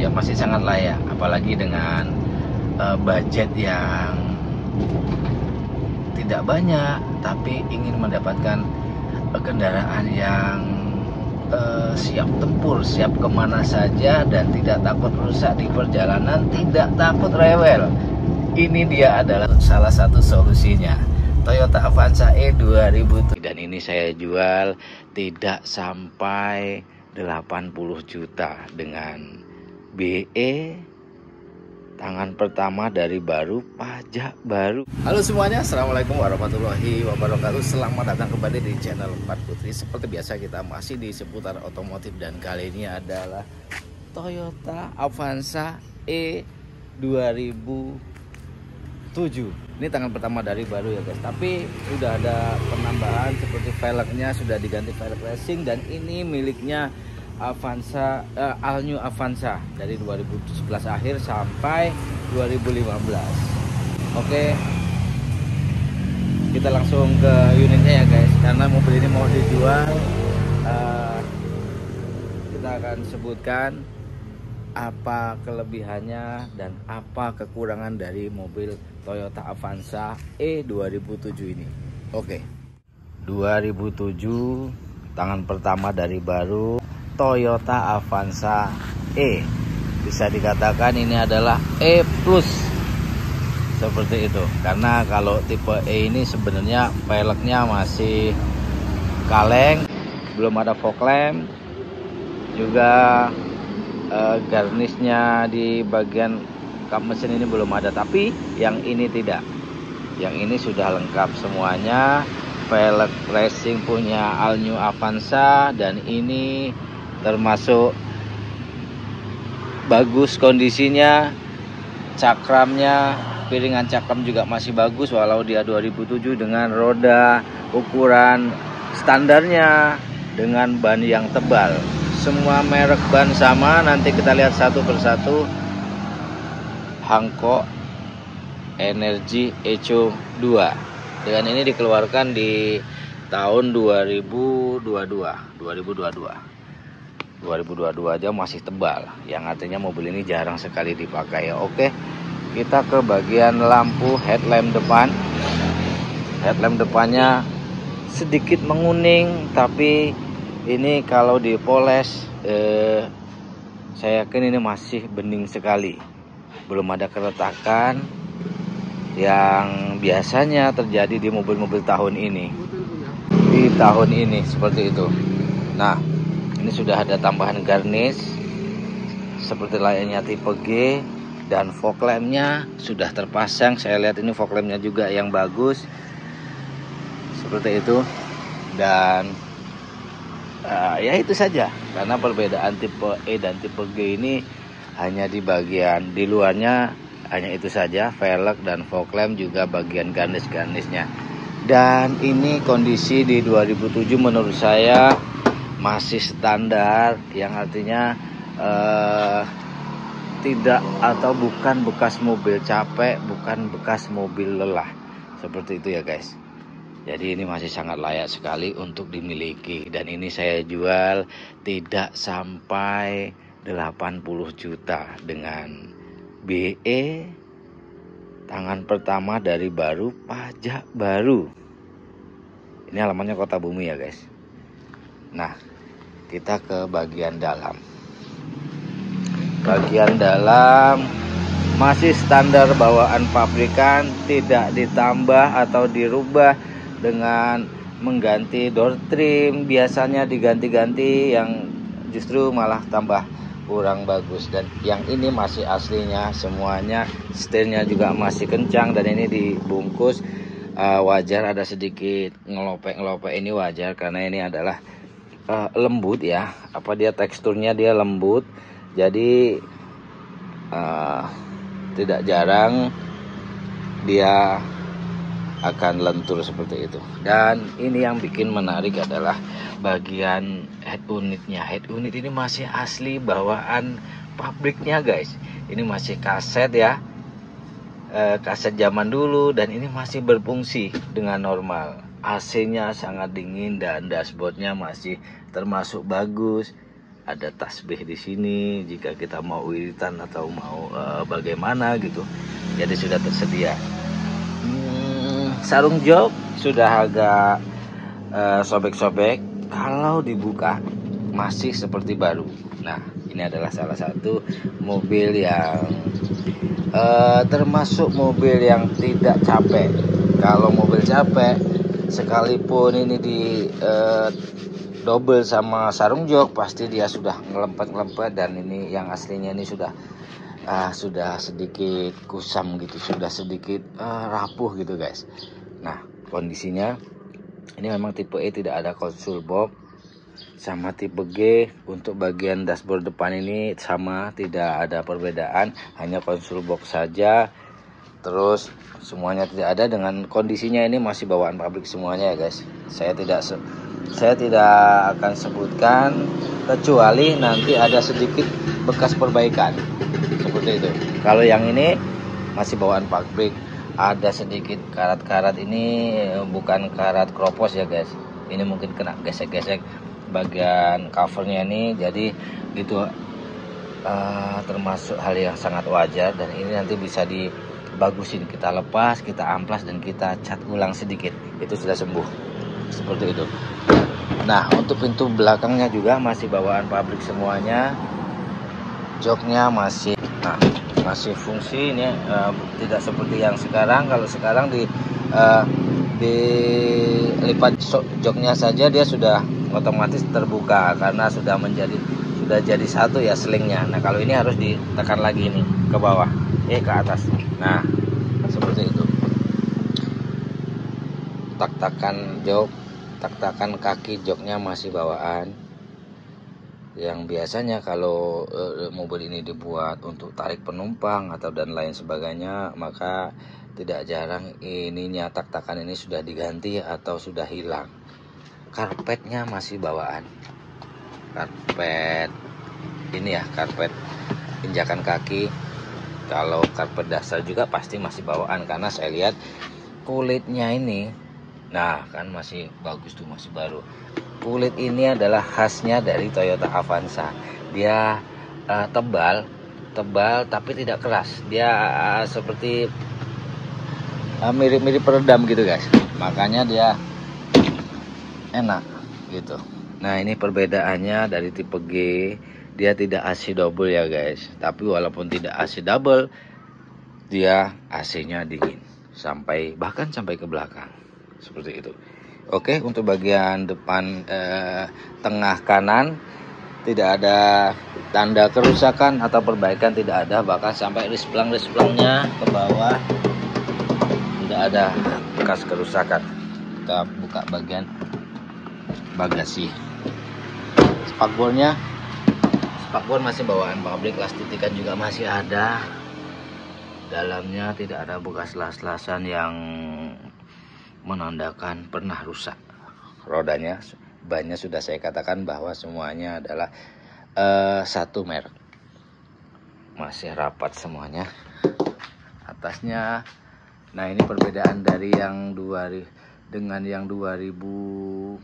ya masih sangat layak, apalagi dengan budget yang tidak banyak, tapi ingin mendapatkan kendaraan yang siap tempur, siap kemana saja, dan tidak takut rusak di perjalanan, tidak takut rewel. Ini dia adalah salah satu solusinya, Toyota Avanza E 2007. Dan ini saya jual tidak sampai 80 juta dengan BE tangan pertama dari baru, pajak baru. Halo semuanya, assalamualaikum warahmatullahi wabarakatuh. Selamat datang kembali di channel Empat Putri. Seperti biasa kita masih di seputar otomotif, dan kali ini adalah Toyota Avanza E 2007. Ini tangan pertama dari baru ya guys, tapi sudah ada penambahan seperti velgnya sudah diganti velg racing, dan ini miliknya Avanza, All New Avanza dari 2011 akhir sampai 2015. Oke, kita langsung ke unitnya ya guys, karena mobil ini mau dijual. Kita akan sebutkan apa kelebihannya dan apa kekurangan dari mobil Toyota Avanza E 2007 ini. Oke, 2007 tangan pertama dari baru Toyota Avanza E. Bisa dikatakan ini adalah E plus, seperti itu. Karena kalau tipe E ini sebenarnya velgnya masih kaleng, belum ada fog lamp, juga garnisnya di bagian kap mesin ini belum ada. Tapi yang ini tidak, yang ini sudah lengkap semuanya. Velg racing punya All New Avanza, dan ini termasuk bagus kondisinya. Cakramnya, piringan cakram juga masih bagus walau dia 2007, dengan roda ukuran standarnya, dengan ban yang tebal. Semua merek ban sama. Nanti kita lihat satu persatu. Hankook Energy Echo 2, dengan ini dikeluarkan di tahun 2022 aja masih tebal, yang artinya mobil ini jarang sekali dipakai ya. Oke, kita ke bagian lampu headlamp depan. Headlamp depannya sedikit menguning, tapi ini kalau dipoles saya yakin ini masih bening sekali, belum ada keretakan yang biasanya terjadi di mobil-mobil tahun ini, seperti itu. Nah, ini sudah ada tambahan garnish seperti layaknya tipe G, dan fog lampnya sudah terpasang. Saya lihat ini fog lampnya juga yang bagus, seperti itu. Dan ya itu saja, karena perbedaan tipe E dan tipe G ini hanya di bagian di luarnya, hanya itu saja, velg dan fog lamp, juga bagian garnish-garnishnya. Dan ini kondisi di 2007 menurut saya masih standar, yang artinya tidak atau bukan bekas mobil capek, bukan bekas mobil lelah, seperti itu ya guys. Jadi ini masih sangat layak sekali untuk dimiliki, dan ini saya jual tidak sampai 80 juta dengan BE tangan pertama dari baru, pajak baru. Ini alamatnya Kota Bumi ya guys. Nah, kita ke bagian dalam. Bagian dalam masih standar bawaan pabrikan, tidak ditambah atau dirubah dengan mengganti door trim. Biasanya diganti-ganti, yang justru malah tambah kurang bagus. Dan yang ini masih aslinya semuanya, setirnya juga masih kencang, dan ini dibungkus. Wajar ada sedikit ngelopek-ngelopek, ini wajar karena ini adalah lembut ya, dia teksturnya dia lembut, jadi tidak jarang dia akan lentur seperti itu. Dan ini yang bikin menarik adalah bagian head unitnya. Head unit ini masih asli bawaan pabriknya guys. Ini masih kaset ya, kaset zaman dulu, dan ini masih berfungsi dengan normal. AC-nya sangat dingin, dan dashboardnya masih termasuk bagus. ada tasbih di sini jika kita mau wiritan atau mau bagaimana gitu, jadi sudah tersedia. Sarung jok sudah agak sobek-sobek, kalau dibuka masih seperti baru. Nah, ini adalah salah satu mobil yang termasuk mobil yang tidak capek. Kalau mobil capek, sekalipun ini di double sama sarung jok, pasti dia sudah ngelempet-ngelempet, dan ini yang aslinya ini sudah sedikit kusam gitu, sudah sedikit rapuh gitu guys. Nah, kondisinya ini memang tipe E tidak ada konsul box, sama tipe G untuk bagian dashboard depan ini sama, tidak ada perbedaan, hanya konsul box saja. Terus semuanya tidak ada, dengan kondisinya ini masih bawaan pabrik semuanya ya guys. Saya tidak akan sebutkan kecuali nanti ada sedikit bekas perbaikan seperti itu. Kalau yang ini masih bawaan pabrik, ada sedikit karat-karat, ini bukan karat kropos ya guys, ini mungkin kena gesek-gesek bagian covernya ini, jadi itu termasuk hal yang sangat wajar, dan ini nanti bisa dibagusin, kita lepas, kita amplas, dan kita cat ulang sedikit, itu sudah sembuh seperti itu. Nah, untuk pintu belakangnya juga masih bawaan pabrik semuanya, joknya masih fungsi ini, tidak seperti yang sekarang. Kalau sekarang dilipat joknya saja dia sudah otomatis terbuka karena sudah jadi satu ya selingnya. Nah, kalau ini harus ditekan lagi ini ke bawah, ke atas. Nah, seperti itu. Tak-takan kaki joknya masih bawaan. Yang biasanya kalau mobil ini dibuat untuk tarik penumpang atau dan lain sebagainya, maka tidak jarang ininya, tak-takan ini sudah diganti atau sudah hilang. Karpetnya masih bawaan. Karpet ini ya, karpet injakan kaki. Kalau karpet dasar juga pasti masih bawaan, karena saya lihat kulitnya ini, nah kan masih bagus tuh, masih baru. Kulit ini adalah khasnya dari Toyota Avanza. Dia tebal tapi tidak keras. Dia seperti mirip-mirip peredam gitu guys. Makanya dia enak gitu. Nah, ini perbedaannya dari tipe G. Dia tidak AC double ya guys. Tapi walaupun tidak AC double, dia AC-nya dingin bahkan sampai ke belakang. Seperti itu. Oke, untuk bagian depan tengah kanan tidak ada tanda kerusakan atau perbaikan, tidak ada, bahkan sampai resplang-resplangnya ke bawah tidak ada bekas kerusakan. Kita buka bagian bagasi. Spakbor masih bawaan pabrik, lastitikan juga masih ada. Dalamnya tidak ada bekas las-lasan yang menandakan pernah rusak. Rodanya, bannya sudah saya katakan bahwa semuanya adalah satu merek, masih rapat semuanya. Atasnya, nah ini perbedaan dari yang dengan yang 2009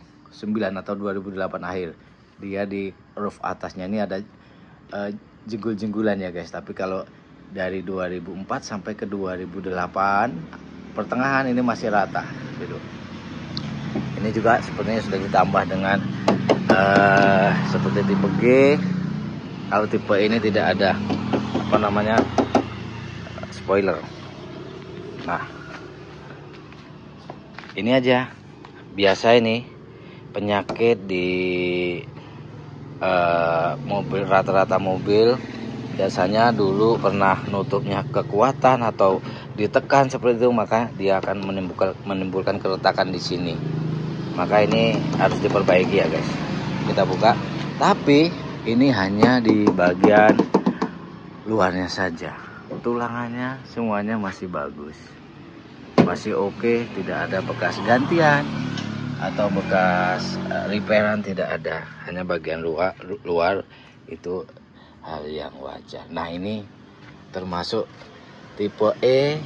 atau 2008 akhir. Dia di roof atasnya ini ada jenggul-jenggulan ya guys. Tapi kalau dari 2004 sampai ke 2008 pertengahan ini masih rata gitu. Ini juga sepertinya sudah ditambah dengan seperti tipe G. Kalau tipe ini tidak ada spoiler. Nah, ini aja. Biasa ini penyakit di mobil, rata-rata mobil biasanya dulu pernah nutupnya kekuatan atau ditekan seperti itu, maka dia akan menimbulkan keretakan di sini. Maka ini harus diperbaiki ya guys. Kita buka, tapi ini hanya di bagian luarnya saja. Tulangannya semuanya masih bagus, masih oke, tidak ada bekas gantian atau bekas repairan, tidak ada. Hanya bagian luar itu hal yang wajar. Nah, ini termasuk tipe E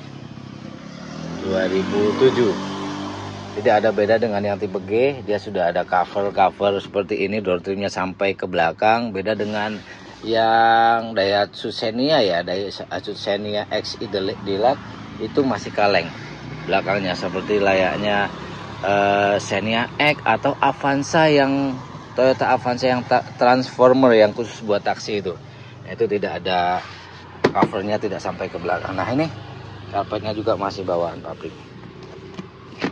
2007. Tidak ada beda dengan yang tipe G. Dia sudah ada cover seperti ini, door trimnya sampai ke belakang. Beda dengan yang Daihatsu Xenia ya, Daihatsu Xenia X Deluxe itu masih kaleng belakangnya seperti layaknya Xenia X atau Avanza, yang Toyota Avanza yang transformer yang khusus buat taksi itu. Itu tidak ada covernya, tidak sampai ke belakang. Nah ini karpetnya juga masih bawaan pabrik.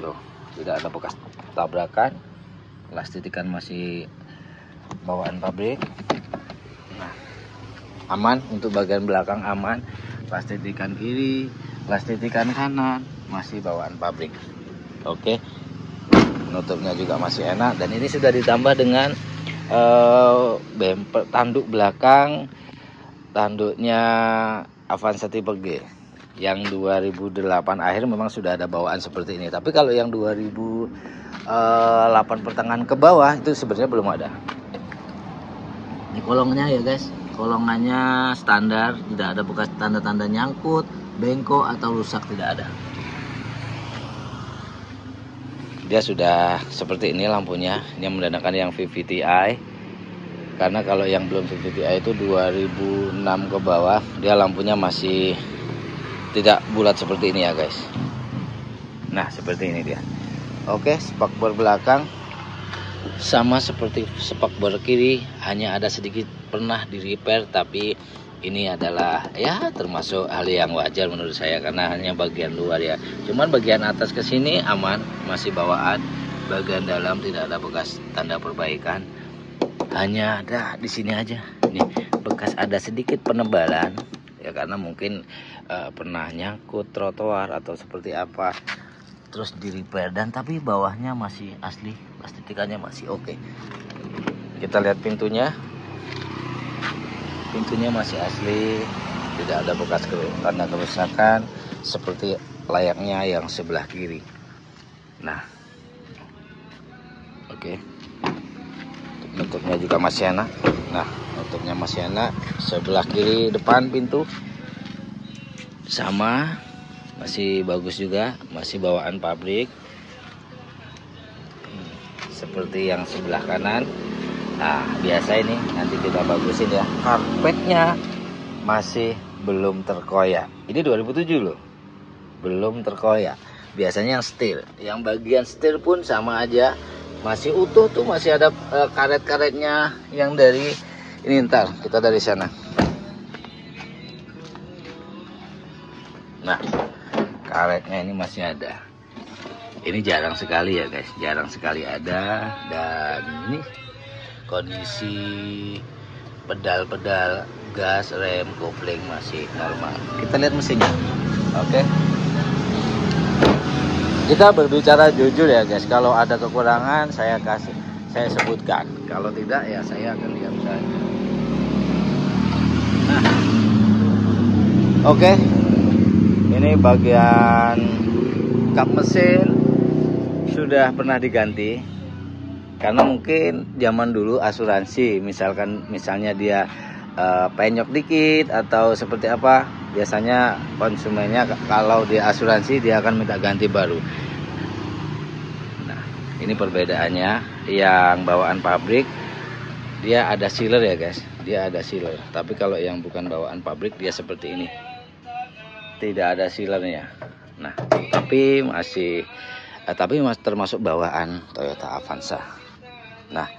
Tuh, tidak ada bekas tabrakan. Plastitikan masih bawaan pabrik. Nah, aman untuk bagian belakang aman. Plastitikan kiri, plastitikan kanan masih bawaan pabrik. Oke. Penutupnya juga masih enak, dan ini sudah ditambah dengan bumper tanduk belakang. Tanduknya Avanza tipe G yang 2008 akhir memang sudah ada bawaan seperti ini. Tapi kalau yang 2008 pertengahan ke bawah itu sebenarnya belum ada. Ini kolongnya ya guys, kolongannya standar, tidak ada bekas tanda-tanda nyangkut, bengkok atau rusak, tidak ada. Dia sudah seperti ini lampunya. Ini menggunakan yang VVTi. Karena kalau yang belum VVTi itu 2006 ke bawah, dia lampunya masih tidak bulat seperti ini ya guys. Nah seperti ini dia. Oke, spakbor belakang sama seperti spakbor kiri, hanya ada sedikit pernah di repair, tapi ini adalah ya termasuk hal yang wajar menurut saya karena hanya bagian luar ya. Cuman bagian atas ke sini aman, masih bawaan. Bagian dalam tidak ada bekas tanda perbaikan. Hanya ada di sini aja. Nih, bekas ada sedikit penebalan ya karena mungkin pernah nyangkut trotoar atau seperti apa. Terus di repair, dan tapi bawahnya masih asli, plastitikannya masih oke. Kita lihat pintunya. Pintunya masih asli, tidak ada bekas tanda kerusakan seperti layaknya yang sebelah kiri. Nah, oke. Bentuknya juga masih enak. Nah, bentuknya masih enak. Sebelah kiri depan pintu sama, masih bagus juga, masih bawaan pabrik. Seperti yang sebelah kanan. Nah, biasa ini nanti kita bagusin ya. Karpetnya masih belum terkoyak. Ini 2007 loh. Belum terkoyak. Biasanya yang steel. Yang bagian steel pun sama aja. Masih utuh tuh, masih ada karet-karetnya yang dari ini. Ntar kita dari sana. Nah, karetnya ini masih ada. Ini jarang sekali ya guys, jarang sekali ada. Dan ini kondisi pedal-pedal gas, rem, kopling masih normal. Kita lihat mesinnya. Oke. Kita berbicara jujur ya guys, kalau ada kekurangan saya sebutkan. Kalau tidak ya saya akan diam saja. Nah, oke. Ini bagian kap mesin sudah pernah diganti. Karena mungkin zaman dulu asuransi, misalnya dia penyok dikit atau seperti apa, biasanya konsumennya kalau dia asuransi dia akan minta ganti baru. Nah, ini perbedaannya. Yang bawaan pabrik dia ada sealer ya guys, dia ada sealer. Tapi kalau yang bukan bawaan pabrik dia seperti ini, tidak ada sealernya. Nah, tapi masih termasuk bawaan Toyota Avanza. Nah,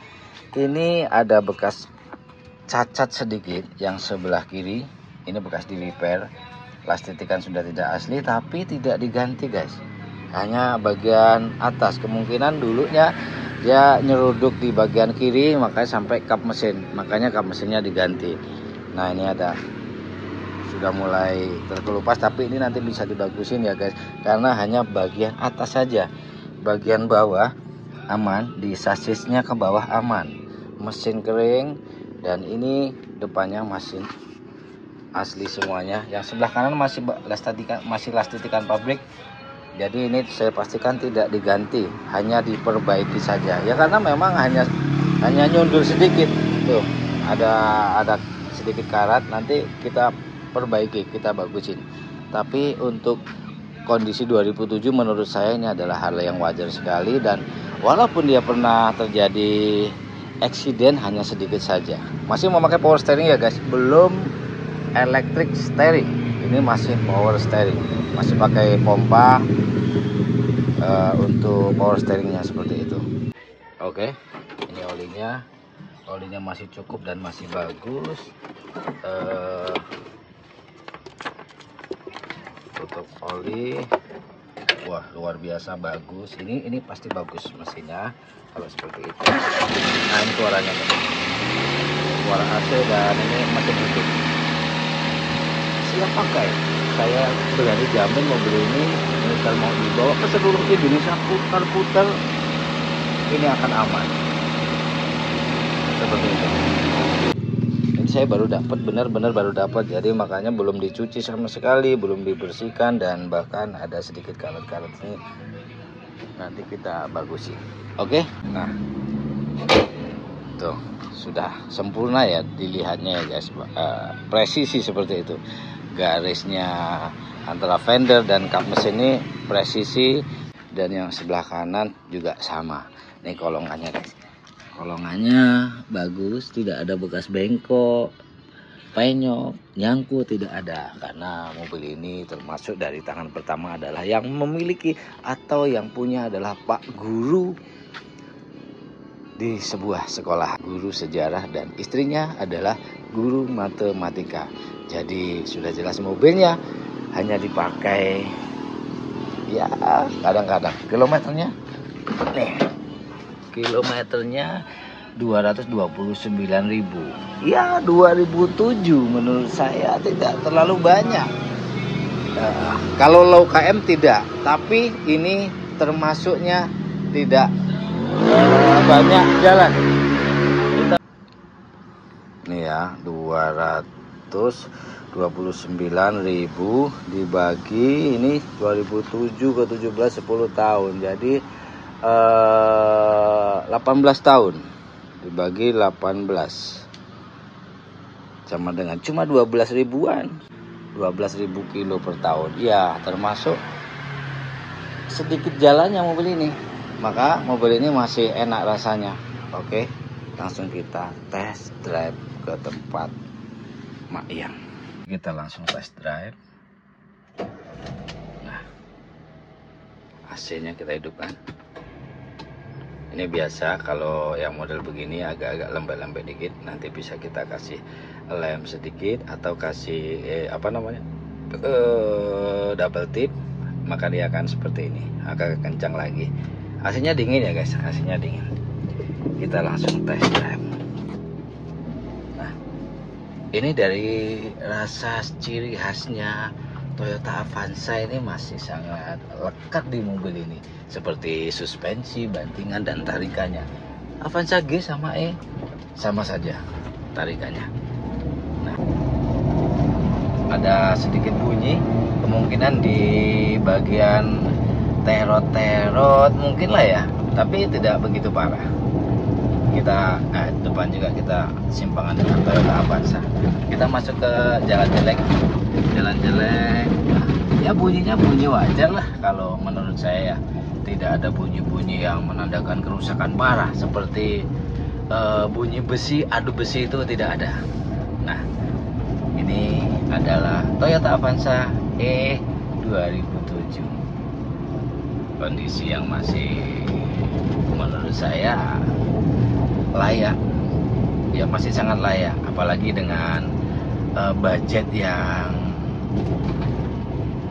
ini ada bekas cacat sedikit yang sebelah kiri. Ini bekas di repair. Plastitikan sudah tidak asli tapi tidak diganti guys. Hanya bagian atas. Kemungkinan dulunya dia nyeruduk di bagian kiri, makanya sampai kap mesin. Makanya kap mesinnya diganti. Nah, ini ada sudah mulai terkelupas, tapi ini nanti bisa dibagusin ya guys. Karena hanya bagian atas saja. Bagian bawah aman, di sasisnya ke bawah aman. Mesin kering. Dan ini depannya masih asli semuanya. Yang sebelah kanan masih plastitikan pabrik. Jadi ini saya pastikan tidak diganti, hanya diperbaiki saja. Ya karena memang hanya nyundul sedikit. Tuh, ada sedikit karat, nanti kita perbaiki, kita bagusin. Tapi untuk kondisi 2007 menurut saya ini adalah hal yang wajar sekali, dan walaupun dia pernah terjadi eksiden hanya sedikit saja. Masih memakai power steering ya guys, belum electric steering. Ini masih power steering, masih pakai pompa untuk power steeringnya seperti itu. Oke, ini olinya masih cukup dan masih bagus. Tutup oli, wah luar biasa bagus. Ini pasti bagus mesinnya kalau seperti itu. Nah ini suaranya, suara AC, dan ini mesin itu siap pakai. Saya berani jamin mobil ini misal mau dibawa ke seluruh Indonesia, putar-putar ini akan aman seperti itu. Ini saya baru dapat, benar-benar baru dapat, jadi makanya belum dicuci sama sekali, belum dibersihkan, dan bahkan ada sedikit karat-karat ini nanti kita bagusin. Oke, nah tuh sudah sempurna ya dilihatnya ya guys, presisi seperti itu. Garisnya antara fender dan kap mesin ini presisi, dan yang sebelah kanan juga sama. Ini kolongannya guys, kolongannya bagus, tidak ada bekas bengkok, penyok, nyangkut, tidak ada, karena mobil ini termasuk dari tangan pertama adalah yang memiliki atau yang punya adalah Pak Guru di sebuah sekolah, guru sejarah, dan istrinya adalah guru matematika. Jadi sudah jelas mobilnya hanya dipakai ya kadang-kadang. Kilometernya nih, kilometernya 229.000. Ya 2007 menurut saya tidak terlalu banyak. Kalau low KM tidak, tapi ini termasuknya tidak banyak jalan. Ini ya 229.000 dibagi ini 2007 ke 17 10 tahun. Jadi 18 tahun dibagi 18 sama dengan cuma 12 ribuan, 12.000 kilo per tahun. Ya termasuk sedikit jalannya mobil ini, maka mobil ini masih enak rasanya. Oke, langsung kita test drive ke tempat Mak Yang. Kita langsung test drive. Nah, AC-nya kita hidupkan. Ini biasa kalau yang model begini agak-agak lembek-lembek dikit, nanti bisa kita kasih lem sedikit atau kasih double tip, maka dia akan seperti ini, agak kencang lagi. AC-nya dingin ya guys, AC-nya dingin. Kita langsung test drive. Nah, ini dari rasa ciri khasnya Toyota Avanza ini masih sangat lekat di mobil ini, seperti suspensi, bantingan, dan tarikannya. Avanza G sama E sama saja tarikannya. Nah, ada sedikit bunyi, kemungkinan di bagian terot-terot mungkin lah ya, tapi tidak begitu parah. Kita depan juga kita simpangan dengan Toyota Avanza. Kita masuk ke jalan jelek. Ya bunyinya bunyi wajar lah kalau menurut saya ya. Tidak ada bunyi-bunyi yang menandakan kerusakan parah seperti bunyi besi, adu besi, itu tidak ada. Nah, ini adalah Toyota Avanza E 2007. Kondisi yang masih menurut saya layak, ya masih sangat layak, apalagi dengan budget yang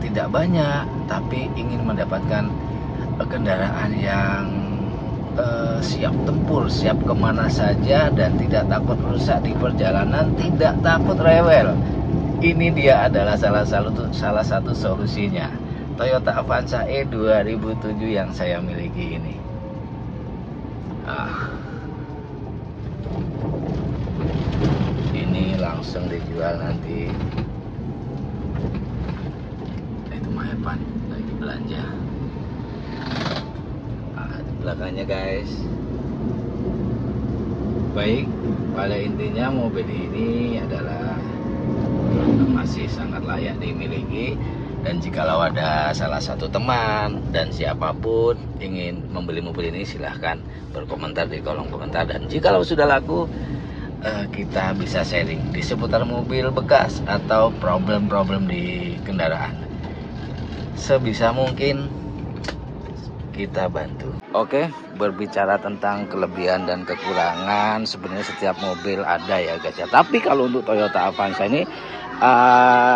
tidak banyak, tapi ingin mendapatkan kendaraan yang siap tempur, siap kemana saja, dan tidak takut rusak di perjalanan, tidak takut rewel. Ini dia adalah salah satu solusinya, Toyota Avanza E 2007 yang saya miliki ini. Ini langsung dijual nanti. Itu Mak Evan lagi belanja. Di belakangnya guys. Baik, pada intinya mobil ini adalah masih sangat layak dimiliki, Dan jikalau ada salah satu teman dan siapapun ingin membeli mobil ini, silahkan berkomentar di kolom komentar. Dan jikalau sudah laku, kita bisa sharing di seputar mobil bekas atau problem-problem di kendaraan. Sebisa mungkin kita bantu. Oke, berbicara tentang kelebihan dan kekurangan, sebenarnya setiap mobil ada ya guys ya. Tapi kalau untuk Toyota Avanza ini,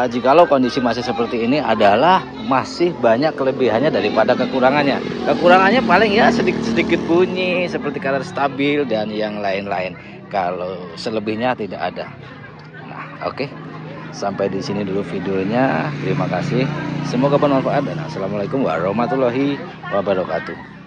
jikalau kondisi masih seperti ini adalah masih banyak kelebihannya daripada kekurangannya. Kekurangannya paling ya sedikit bunyi seperti kadar stabil dan yang lain-lain. Kalau selebihnya tidak ada. Nah, oke. Sampai di sini dulu videonya. Terima kasih. Semoga bermanfaat dan assalamualaikum warahmatullahi wabarakatuh.